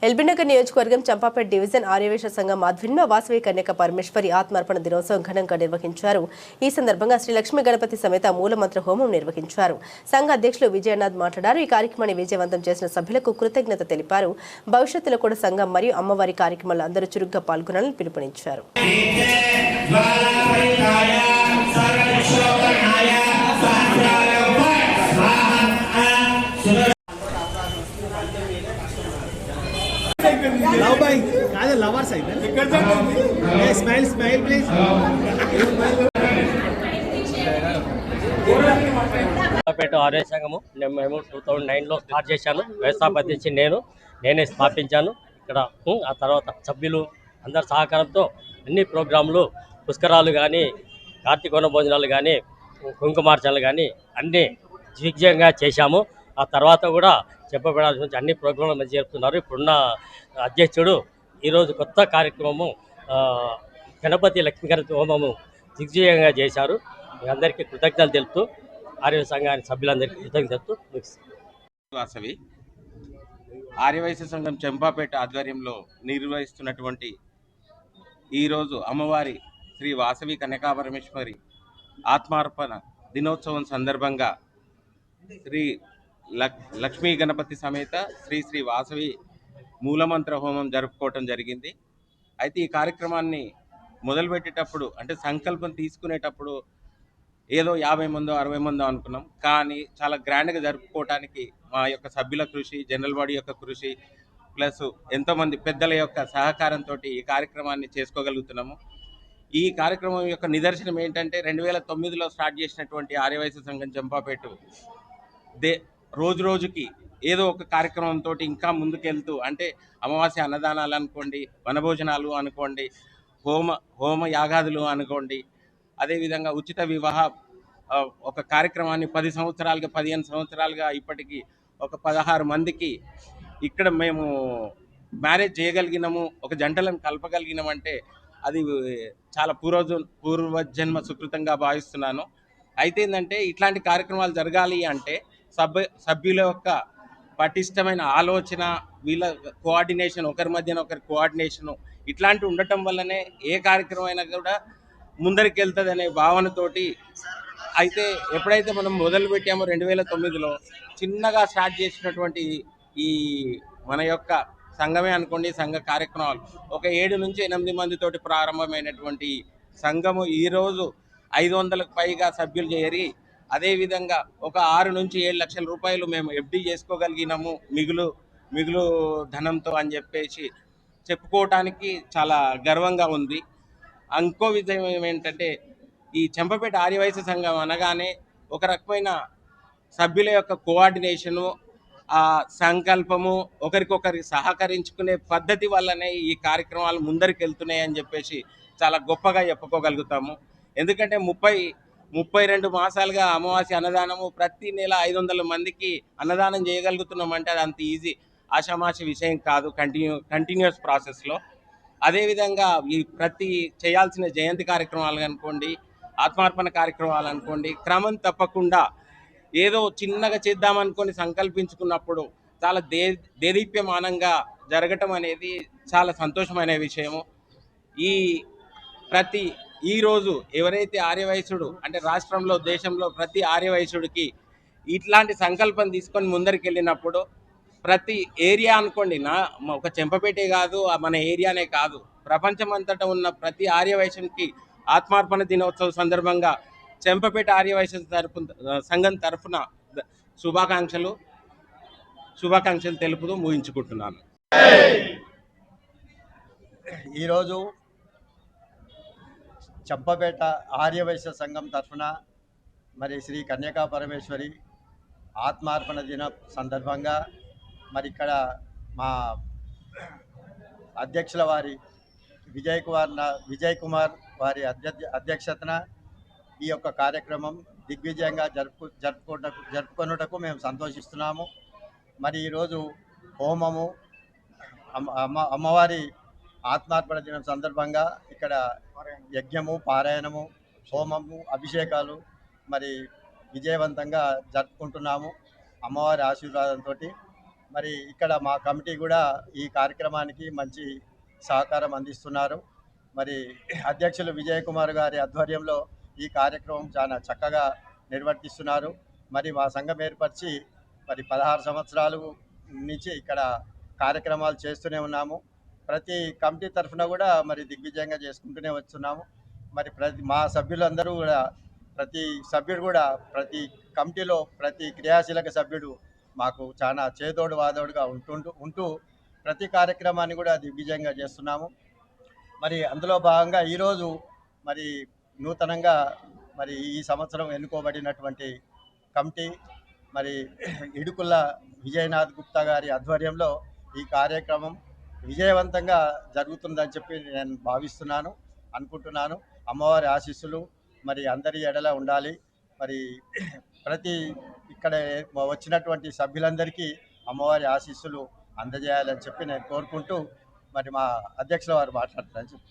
ఎల్బీనగర్ నియోజకవర్గం చంపాపేట డివిజన్ ఆర్యవేశ సంఘం ఆధ్వర్యంలో వాసవి కన్యక పరమేశ్వరి ఆత్మార్పణ దినోత్సవం ఘనంగా నిర్వహించారు. ఈ సందర్భంగా శ్రీ లక్ష్మీ గణపతి సమేత మూలమంత్ర హోమం నిర్వహించారు. సంఘ అధ్యక్షులు విజయనాథ్ మాట్లాడారు. ఈ కార్యక్రమాన్ని విజయవంతం చేసిన సభ్యులకు కృతజ్ఞత తెలిపారు. భవిష్యత్తులో కూడా సంఘం మరియు అమ్మవారి కార్యక్రమాల్లో అందరూ చురుగ్గా పాల్గొనాలని పిలుపునిచ్చారు. लव भाई कादे लवर साइड है स्माइल स्माइल प्लीज పేట ఆర్య సంఘము మేము 2009లో స్టార్ట్ చేశాను. వ్యవస్థాపక నేనే స్థాపించాను. ఇక్కడ ఆ తర్వాత సభ్యులు అందరి సహకారంతో అన్ని ప్రోగ్రాంలు పుష్కరాలు కానీ కార్తీకోణ భోజనాలు కానీ కుంకుమార్చనలు కానీ అన్నీ దిగ్విజయంగా చేశాము. ఆ తర్వాత కూడా చెప్పబడాల్సిన నుంచి అన్ని ప్రోగ్రాంలు మంచి జరుపుతున్నారు. ఇప్పుడున్న అధ్యక్షుడు ఈరోజు కొత్త కార్యక్రమము గణపతి లక్ష్మీ గణపతి హోమము దిగ్విజయంగా చేశారు. అందరికీ కృతజ్ఞతలు తెలుపుతూ ఆర్య సంఘానికి సభ్యులందరికీ కృతజ్ఞతలు తెలుపుతూ వాసవి ఆర్యవైశ్య సంఘం చంపాపేట ఆధ్వర్యంలో నిర్వహిస్తున్నటువంటి ఈరోజు అమ్మవారి శ్రీ వాసవి కన్యకాపరమేశ్వరి ఆత్మార్పణ దినోత్సవం సందర్భంగా శ్రీ లక్ష్మీ గణపతి సమేత శ్రీ శ్రీ వాసవి మూలమంత్ర హోమం జరుపుకోవటం జరిగింది. అయితే ఈ కార్యక్రమాన్ని మొదలుపెట్టేటప్పుడు అంటే సంకల్పం తీసుకునేటప్పుడు ఏదో 50 మందో 60 మందో అనుకున్నాం. కానీ చాలా గ్రాండ్గా జరుపుకోవటానికి మా యొక్క సభ్యుల కృషి, జనరల్ బాడీ యొక్క కృషి ప్లస్ ఎంతోమంది పెద్దల యొక్క సహకారంతో ఈ కార్యక్రమాన్ని చేసుకోగలుగుతున్నాము. ఈ కార్యక్రమం యొక్క నిదర్శనం ఏంటంటే 2009లో స్టార్ట్ చేసినటువంటి ఆర్యవైశ్య సంఘం చంపాపేట రోజు రోజుకి ఏదో ఒక కార్యక్రమంతో ఇంకా ముందుకెళ్తూ అంటే అమావాస్య అన్నదానాలు అనుకోండి, వనభోజనాలు అనుకోండి, హోమ యాగాదులు అనుకోండి, అదేవిధంగా ఉచిత వివాహ ఒక కార్యక్రమాన్ని 10 సంవత్సరాలుగా 15 సంవత్సరాలుగా ఇప్పటికీ ఒక 16 మందికి ఇక్కడ మేము మ్యారేజ్ చేయగలిగినాము, ఒక జంటలను కలపగలిగినామంటే అది చాలా పూర్వజన్మ సుకృతంగా భావిస్తున్నాను. అయితే ఏంటంటే ఇట్లాంటి కార్యక్రమాలు జరగాలి అంటే సభ్యుల యొక్క పటిష్టమైన ఆలోచన, వీళ్ళ కోఆర్డినేషన్, ఒకరి మధ్యన ఒకరి కోఆర్డినేషను ఇట్లాంటి ఉండటం వల్లనే ఏ కార్యక్రమం అయినా కూడా ముందరికి వెళ్తుంది అనే భావనతోటి అయితే ఎప్పుడైతే మనం మొదలుపెట్టామో 2009లో చిన్నగా స్టార్ట్ చేసినటువంటి ఈ మన యొక్క సంఘమే అనుకోండి, సంఘ కార్యక్రమాలు ఒక 7 నుంచి 8 మందితోటి ప్రారంభమైనటువంటి సంఘము ఈరోజు 500కు పైగా సభ్యులు చేరి అదేవిధంగా ఒక 6 నుంచి 7 లక్షల రూపాయలు మేము ఎఫ్డి చేసుకోగలిగినాము మిగులు ధనంతో అని చెప్పేసి చెప్పుకోవటానికి చాలా గర్వంగా ఉంది. ఇంకో విషయం ఏమేంటంటే ఈ చంపపేట ఆర్యవైశ్య సంఘం అనగానే ఒక రకమైన సభ్యుల యొక్క కోఆర్డినేషను, ఆ సంకల్పము, ఒకరికొకరికి సహకరించుకునే పద్ధతి వల్లనే ఈ కార్యక్రమాలు ముందరికి వెళ్తున్నాయి అని చెప్పేసి చాలా గొప్పగా చెప్పుకోగలుగుతాము. ఎందుకంటే 32 మాసాలుగా అమావాస్య అన్నదానము ప్రతి నెల 500 మందికి అన్నదానం చేయగలుగుతున్నామంటే అది అంత ఈజీ ఆషామాషి విషయం కాదు. కంటిన్యూస్ ప్రాసెస్లో అదేవిధంగా ఈ ప్రతి చేయాల్సిన జయంతి కార్యక్రమాలు అనుకోండి, ఆత్మార్పణ కార్యక్రమాలు అనుకోండి, క్రమం తప్పకుండా ఏదో చిన్నగా చేద్దామనుకొని సంకల్పించుకున్నప్పుడు చాలా దేదీప్యమానంగా జరగటం అనేది చాలా సంతోషమైన విషయము. ఈరోజు ఎవరైతే ఆర్యవైశ్యుడు అంటే రాష్ట్రంలో దేశంలో ప్రతి ఆర్యవైశ్యుడికి ఇట్లాంటి సంకల్పం తీసుకొని ముందరికి వెళ్ళినప్పుడు ప్రతి ఏరియా అనుకోండి, ఒక చెంపపేటే కాదు, మన ఏరియానే కాదు, ప్రపంచమంతటా ఉన్న ప్రతి ఆర్యవైశ్యునికి ఆత్మార్పణ దినోత్సవం సందర్భంగా చెంపపేట ఆర్యవైశ్య సంఘం తరఫున శుభాకాంక్షలు తెలుపుతూ ముగించుకుంటున్నాను. ఈరోజు చంపపేట ఆర్యవైశ్య సంఘం తరఫున మరి శ్రీ కన్యకా పరమేశ్వరి ఆత్మార్పణ దిన సందర్భంగా మరి ఇక్కడ మా అధ్యక్షుల వారి విజయ్ కుమార్ వారి అధ్యక్షతన ఈ యొక్క కార్యక్రమం దిగ్విజయంగా జరుపుకొనుటకు మేము సంతోషిస్తున్నాము. మరి ఈరోజు హోమము అమ్మవారి ఆత్మార్పణ దినం సందర్భంగా ఇక్కడ యజ్ఞము, పారాయణము, హోమము, అభిషేకాలు మరి విజయవంతంగా జరుపుకుంటున్నాము అమ్మవారి ఆశీర్వాదంతో. మరి ఇక్కడ మా కమిటీ కూడా ఈ కార్యక్రమానికి మంచి సహకారం అందిస్తున్నారు. మరి అధ్యక్షులు విజయ్ కుమార్ గారి ఆధ్వర్యంలో ఈ కార్యక్రమం చాలా చక్కగా నిర్వర్తిస్తున్నారు. మరి మా సంఘం ఏర్పరిచి మరి 16 సంవత్సరాలు నుంచి ఇక్కడ కార్యక్రమాలు చేస్తూనే ఉన్నాము. ప్రతి కమిటీ తరఫున కూడా మరి దిగ్విజయంగా చేసుకుంటూనే వస్తున్నాము. మరి మా సభ్యులందరూ కూడా ప్రతి సభ్యుడు కూడా ప్రతి కమిటీలో ప్రతి క్రియాశీలక సభ్యుడు మాకు చాలా చేదోడు వాదోడుగా ఉంటూ ప్రతి కార్యక్రమాన్ని కూడా దిగ్విజయంగా చేస్తున్నాము. మరి అందులో భాగంగా ఈరోజు మరి నూతనంగా మరి ఈ సంవత్సరం ఎన్నుకోబడినటువంటి కమిటీ మరి ఇడుకుల విజయనాథ్ గుప్తా గారి ఆధ్వర్యంలో ఈ కార్యక్రమం విజయవంతంగా జరుగుతుందని చెప్పి నేను భావిస్తున్నాను, అనుకుంటున్నాను. అమ్మవారి ఆశీస్సులు మరి అందరి ఎడల ఉండాలి. మరి ప్రతి ఇక్కడ వచ్చినటువంటి సభ్యులందరికీ అమ్మవారి ఆశీస్సులు అందజేయాలని చెప్పి నేను కోరుకుంటూ మరి మా అధ్యక్షుల వారు మాట్లాడతారని చెప్పి